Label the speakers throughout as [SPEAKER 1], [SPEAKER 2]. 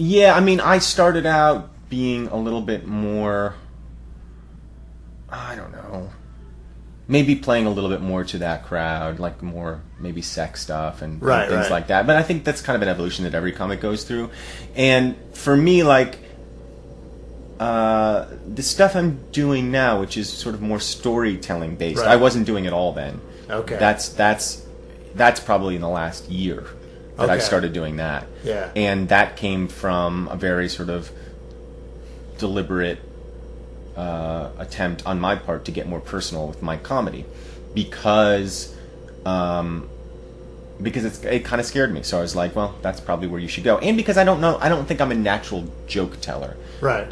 [SPEAKER 1] Yeah, I mean, I started out being a little bit more, I don't know, maybe playing a little bit more to that crowd, like more maybe sex stuff and things like that. But I think that's kind of an evolution that every comic goes through. And for me, like, the stuff I'm doing now, which is sort of more storytelling based, I wasn't doing it all then.
[SPEAKER 2] Okay.
[SPEAKER 1] That's probably in the last year that I've started doing that.
[SPEAKER 2] Yeah.
[SPEAKER 1] And that came from a very sort of deliberate attempt on my part to get more personal with my comedy, because it kind of scared me. So I was like, well, that's probably where you should go. And because I don't think I'm a natural joke teller.
[SPEAKER 2] Right.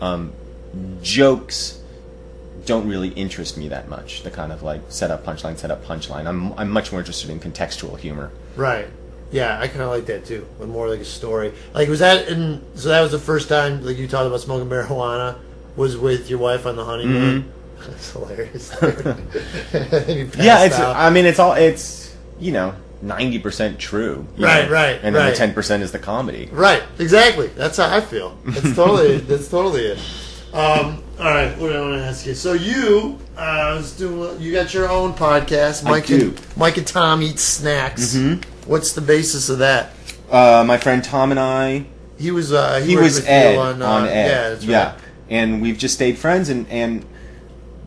[SPEAKER 1] Jokes don't really interest me that much. The kind of like set up punchline. I'm much more interested in contextual humor.
[SPEAKER 2] Right. Yeah, I kind of like that too. But more like a story. Like, so that was the first time, like, you talked about smoking marijuana, was with your wife on the honeymoon. Mm-hmm. That's hilarious.
[SPEAKER 1] Yeah, it's 90% true.
[SPEAKER 2] Right.
[SPEAKER 1] And then the 10% is the comedy.
[SPEAKER 2] Right, exactly. That's how I feel. That's totally it. All right, what do I want to ask you? So you got your own podcast, Mike and Tom Eat Snacks. Mm-hmm. What's the basis of that?
[SPEAKER 1] My friend Tom and I.
[SPEAKER 2] He was
[SPEAKER 1] Ed
[SPEAKER 2] on
[SPEAKER 1] Ed.
[SPEAKER 2] Yeah, that's right.
[SPEAKER 1] Yeah, and we've just stayed friends and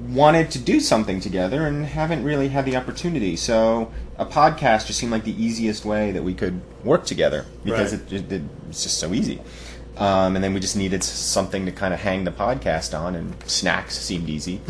[SPEAKER 1] wanted to do something together and haven't really had the opportunity. So a podcast just seemed like the easiest way that we could work together, because it's just so easy. And then we just needed something to kind of hang the podcast on, and snacks seemed easy.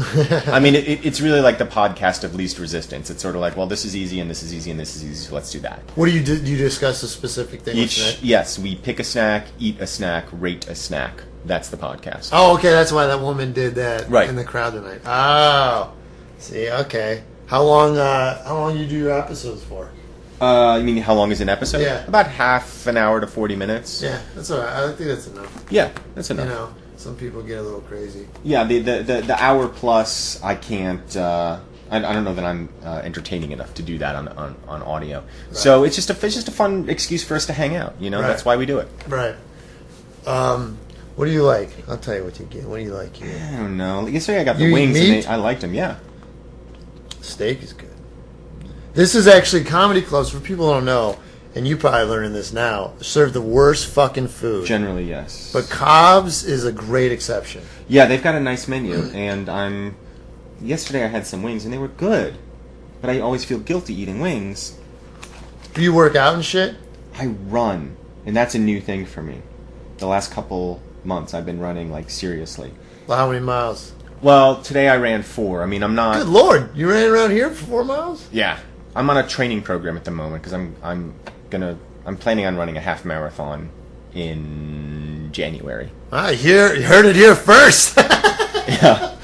[SPEAKER 1] I mean, it's really like the podcast of least resistance. It's sort of like, well, this is easy, and this is easy, and this is easy, so let's do that.
[SPEAKER 2] What do you do? Do you discuss a specific thing?
[SPEAKER 1] Yes, we pick a snack, eat a snack, rate a snack. That's the podcast.
[SPEAKER 2] Oh, okay, that's why that woman did that in the crowd tonight. Oh, see, okay. How long you do your episodes for?
[SPEAKER 1] You mean how long is an episode?
[SPEAKER 2] Yeah.
[SPEAKER 1] About half an hour to 40 minutes.
[SPEAKER 2] Yeah, that's all right. I think that's enough.
[SPEAKER 1] Yeah, that's enough.
[SPEAKER 2] Some people get a little crazy.
[SPEAKER 1] Yeah, the hour plus, I can't. I don't know that I'm entertaining enough to do that on audio. Right. So it's just a fun excuse for us to hang out. That's why we do it.
[SPEAKER 2] Right. What do you like? I'll tell you what you get. What do you like here?
[SPEAKER 1] I don't know. Yesterday I got the wings, and I liked them. Yeah.
[SPEAKER 2] Steak is good. This is actually comedy clubs, for people who don't know, and you probably learning this now, serve the worst fucking food.
[SPEAKER 1] Generally, yes.
[SPEAKER 2] But Cobb's is a great exception.
[SPEAKER 1] Yeah, they've got a nice menu, and yesterday I had some wings, and they were good, but I always feel guilty eating wings.
[SPEAKER 2] Do you work out and shit?
[SPEAKER 1] I run, and that's a new thing for me. The last couple months I've been running, like, seriously.
[SPEAKER 2] Well, how many miles?
[SPEAKER 1] Well, today I ran 4. I mean, I'm not...
[SPEAKER 2] Good Lord, you ran around here for 4 miles?
[SPEAKER 1] Yeah. I'm on a training program at the moment because I'm planning on running a half marathon in January.
[SPEAKER 2] You heard it here first.
[SPEAKER 1] Yeah.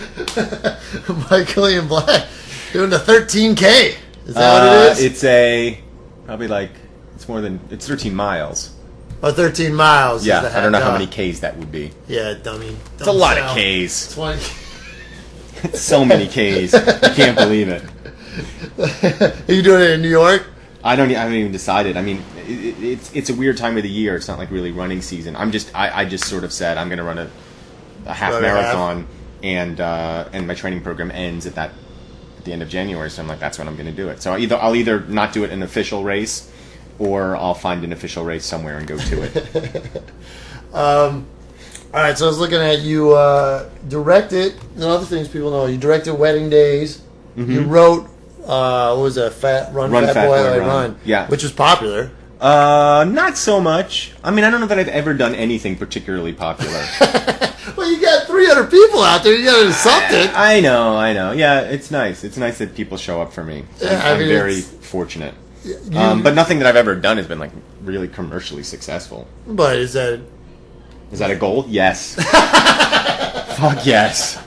[SPEAKER 2] Michael Ian Black doing the 13K. Is that what it is?
[SPEAKER 1] It's 13 miles.
[SPEAKER 2] Oh, 13 miles.
[SPEAKER 1] Yeah, I don't know how many Ks that would be.
[SPEAKER 2] Yeah, dummy.
[SPEAKER 1] It's a lot of Ks.
[SPEAKER 2] 20.
[SPEAKER 1] So many Ks. I can't believe it.
[SPEAKER 2] Are you doing it in New York?
[SPEAKER 1] I haven't even decided. I mean, it's a weird time of the year. It's not like really running season. I just sort of said I'm going to run a half marathon, and my training program ends at the end of January. So I'm like, that's when I'm going to do it. So I'll either not do it in an official race, or I'll find an official race somewhere and go to it.
[SPEAKER 2] All right. So I was looking at you directed, and other things people know. You directed Wedding Days. Mm-hmm. You wrote. What was that? Fat Boy, Run.
[SPEAKER 1] Yeah.
[SPEAKER 2] Which was popular.
[SPEAKER 1] Not so much. I mean, I don't know that I've ever done anything particularly popular.
[SPEAKER 2] Well, you got 300 people out there. You got to do something.
[SPEAKER 1] I know. Yeah, it's nice. It's nice that people show up for me. I'm very fortunate. But nothing that I've ever done has been like really commercially successful.
[SPEAKER 2] But is that
[SPEAKER 1] a goal? Yes. Fuck yes.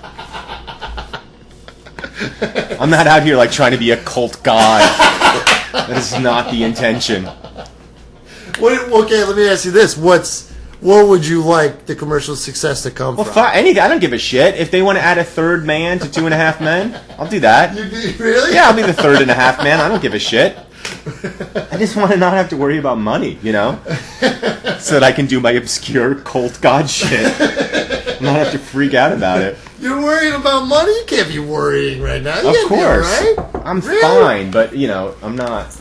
[SPEAKER 1] I'm not out here like trying to be a cult god. That is not the intention.
[SPEAKER 2] Okay, let me ask you this: what would you like the commercial success to come from?
[SPEAKER 1] Anything. I don't give a shit. If they want to add a third man to 2.5 Men, I'll do that.
[SPEAKER 2] Really?
[SPEAKER 1] Yeah, I'll be the third and a half man. I don't give a shit. I just want to not have to worry about money, so that I can do my obscure cult god shit. Not have to freak out about it.
[SPEAKER 2] You're worried about money? You can't be worrying right now.
[SPEAKER 1] Of course.
[SPEAKER 2] Right?
[SPEAKER 1] I'm fine, but, I'm not.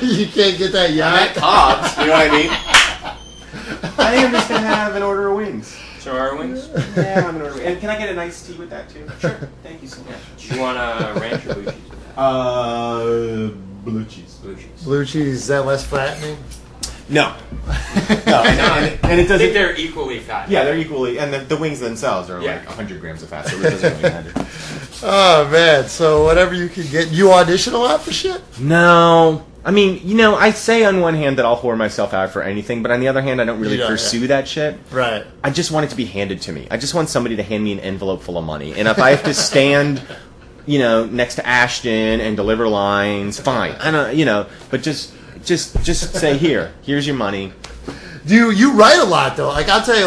[SPEAKER 2] You can't get that yacht?
[SPEAKER 1] I'm at Cobb's, you know what I mean? I think I'm just going to have an order of wings.
[SPEAKER 3] So are wings?
[SPEAKER 1] Yeah, I'm going to order wings. And can I get an iced tea with that, too? Sure. Thank you so much.
[SPEAKER 3] Do you want a ranch or blue cheese with that?
[SPEAKER 1] Blue cheese.
[SPEAKER 3] Blue cheese.
[SPEAKER 2] Blue cheese, is that less fattening?
[SPEAKER 1] No. No, and it
[SPEAKER 3] I
[SPEAKER 1] doesn't...
[SPEAKER 3] think they're equally fat.
[SPEAKER 1] Yeah, they're equally... And the wings themselves are like 100 grams of fat, so it doesn't really matter.
[SPEAKER 2] Oh, man. So whatever you can get... You audition a lot for shit?
[SPEAKER 1] No. I mean, I say on one hand that I'll whore myself out for anything, but on the other hand, I don't really pursue that shit.
[SPEAKER 2] Right.
[SPEAKER 1] I just want it to be handed to me. I just want somebody to hand me an envelope full of money. And if I have to stand, next to Ashton and deliver lines, fine. I don't, but just say, here's your money.
[SPEAKER 2] You write a lot, though. Like, I'll tell you,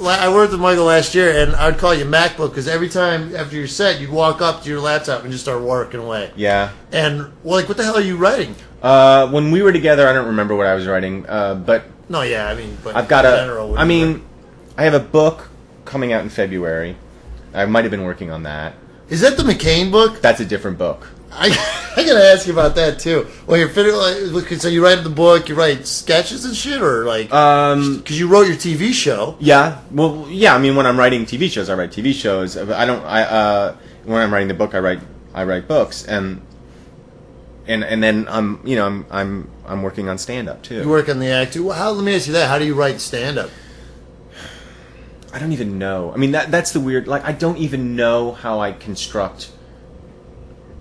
[SPEAKER 2] I worked with Michael last year, and I'd call you MacBook, because every time after your set, you'd walk up to your laptop and just start working away.
[SPEAKER 1] Yeah.
[SPEAKER 2] And, what the hell are you writing?
[SPEAKER 1] When we were together, I don't remember what I was writing, but...
[SPEAKER 2] No, yeah, I mean, but
[SPEAKER 1] I've got
[SPEAKER 2] in general,
[SPEAKER 1] I have a book coming out in February. I might have been working on that.
[SPEAKER 2] Is that the McCain book?
[SPEAKER 1] That's a different book.
[SPEAKER 2] I gotta ask you about that too. Well, you're finished. So you write the book, you write sketches and shit, or because you wrote your TV show.
[SPEAKER 1] Yeah. Well, yeah. I mean, when I'm writing TV shows, I write TV shows. I don't. When I'm writing the book, I write books, and then I'm working on stand up too.
[SPEAKER 2] You work on the act too. Well, let me ask you that. How do you write stand up?
[SPEAKER 1] I don't even know. I mean, that's the weird. I don't even know how I construct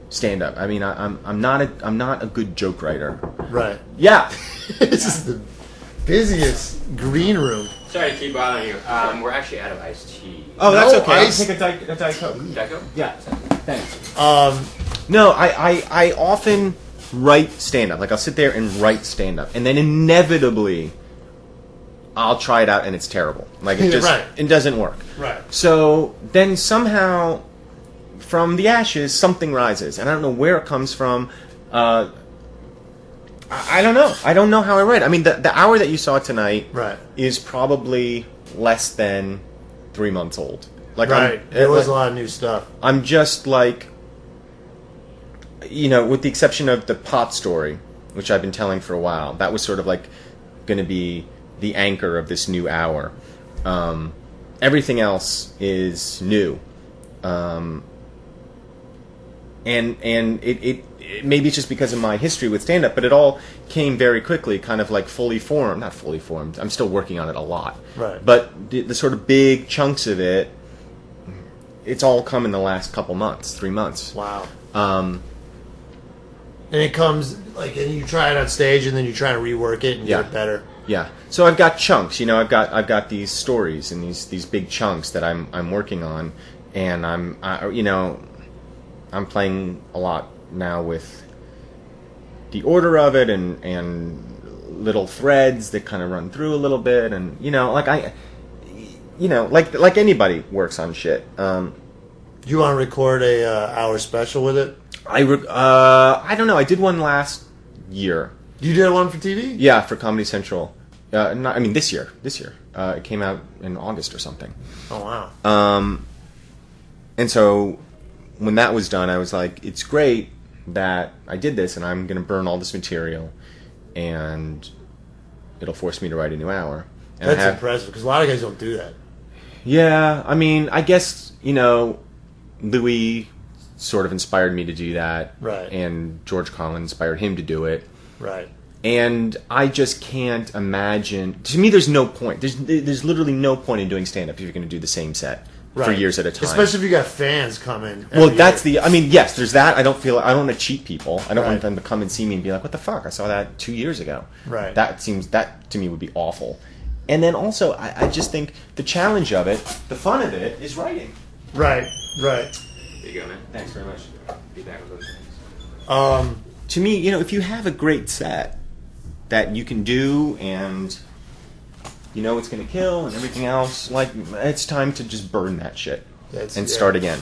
[SPEAKER 1] stand up. I mean, I'm not a good joke writer.
[SPEAKER 2] Right.
[SPEAKER 1] Yeah.
[SPEAKER 2] This is the busiest green room.
[SPEAKER 3] Sorry to keep bothering you. We're actually out of iced tea.
[SPEAKER 1] Oh, that's okay.
[SPEAKER 2] Ice.
[SPEAKER 1] I'll take a Diet Coke.
[SPEAKER 3] Diet Coke?
[SPEAKER 1] Yeah. Thanks.
[SPEAKER 2] No,
[SPEAKER 1] I often write stand up. I'll sit there and write stand up, and then inevitably I'll try it out and it's terrible. It doesn't work.
[SPEAKER 2] Right.
[SPEAKER 1] So then somehow from the ashes something rises, and I don't know where it comes from. I don't know. I don't know how I write. I mean, the hour that you saw tonight is probably less than 3 months old.
[SPEAKER 2] There was a lot of new stuff.
[SPEAKER 1] I'm just with the exception of the pot story, which I've been telling for a while, that was sort of going to be the anchor of this new hour. Everything else is new. And it maybe it's just because of my history with stand-up, but it all came very quickly, kind of fully formed. Not fully formed. I'm still working on it a lot.
[SPEAKER 2] Right.
[SPEAKER 1] But the sort of big chunks of it, it's all come in the last couple months, 3 months.
[SPEAKER 2] Wow. And it comes, and you try it on stage, and then you try to rework it and get it better.
[SPEAKER 1] Yeah. So I've got chunks. I've got these stories and these big chunks that I'm working on, and I'm playing a lot now with the order of it and little threads that kind of run through a little bit, and like anybody works on shit.
[SPEAKER 2] Do you want to record a hour special with it?
[SPEAKER 1] I don't know. I did one last year.
[SPEAKER 2] You did one for TV?
[SPEAKER 1] Yeah, for Comedy Central. This year. It came out in August or something.
[SPEAKER 2] Oh wow.
[SPEAKER 1] And so when that was done, I was like, it's great that I did this, and I'm going to burn all this material, and it'll force me to write a new hour. And
[SPEAKER 2] That's impressive, because a lot of guys don't do that.
[SPEAKER 1] Yeah, I mean, I guess, Louis sort of inspired me to do that.
[SPEAKER 2] Right. And
[SPEAKER 1] George Carlin inspired him to do it.
[SPEAKER 2] Right.
[SPEAKER 1] And I just can't imagine. To me, there's no point. There's literally no point in doing stand-up if you're going to do the same set for years at a time.
[SPEAKER 2] Especially if you got fans coming.
[SPEAKER 1] Well, that's yes, there's that. I don't want to cheat people. I don't want them to come and see me and be like, "What the fuck? I saw that 2 years ago."
[SPEAKER 2] Right.
[SPEAKER 1] That to me would be awful. And then also, I just think the challenge of it, the fun of it, is writing.
[SPEAKER 2] Right. Right.
[SPEAKER 3] There you go, man.
[SPEAKER 1] Thanks very much.
[SPEAKER 3] Be back with those things.
[SPEAKER 1] To me, if you have a great set that you can do, and it's going to kill and everything else, it's time to just burn that shit and start again.